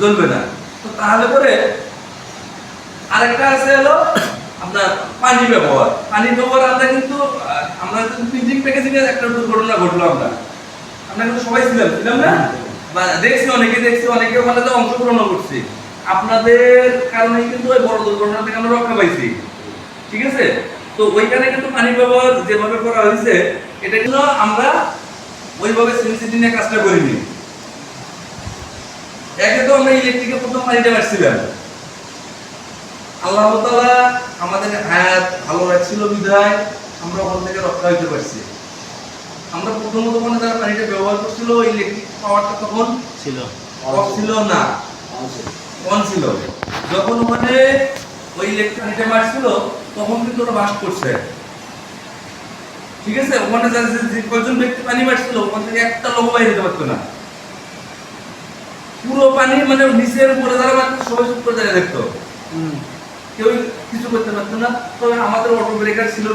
জ্বলবে না। তো তাহলে করে আরেকটা আছে হলো আপনার পানি ব্যবহার। পানি ব্যবহার আমরা কিন্তু প্রিন্টিং প্যাকেজিং এর একটা দুর্ঘটনা ঘটলো আমরা কিন্তু সবাই ছিলাম না, বা দেখছি অনেকে ওখানে তো অংশগ্রহণ করছি। আপনাদের কারণেই কিন্তু ওই বড় দুর্ঘটনা থেকে আমরা রক্ষা পাইছি, ঠিক আছে? তো ওইখানে কিন্তু পানি ব্যবহার যেভাবে করা হয়েছে, এটা কিন্তু আমরা ওইভাবে সিনসিটি নিয়ে কাজটা করিনি। একে তো আমরা ইলেকট্রিকে প্রথম পানিটা মারছিলাম, আল্লাহ তাআলা আমাদের হায়াত ভালো রাখছিল বিধায় আমরা ওখান থেকে রক্ষা হইতে পারছি। আমরা প্রথমত মানে যারা পানিটা ব্যবহার করছিল, ইলেকট্রিক পাওয়ারটা তখন অফ ছিল না, অন ছিল। যখন ওখানে ওই ইলেকট্রিকটা মারছিল তখন কিন্তু ওটা বাস্ট করছে, ঠিক আছে? ওখানে যে কয়জন ব্যক্তি পানি মারছিল ওখান থেকে একটা লোক বাইরে যেতে পারতো না। পুরো পানি মানে নিচের উপরে যারা মারতো সবাই চুপ করে দাঁড়িয়ে দেখতো, কেউ কিছু করতে পারতো না। তবে আমাদের অটো ব্রেকার ছিল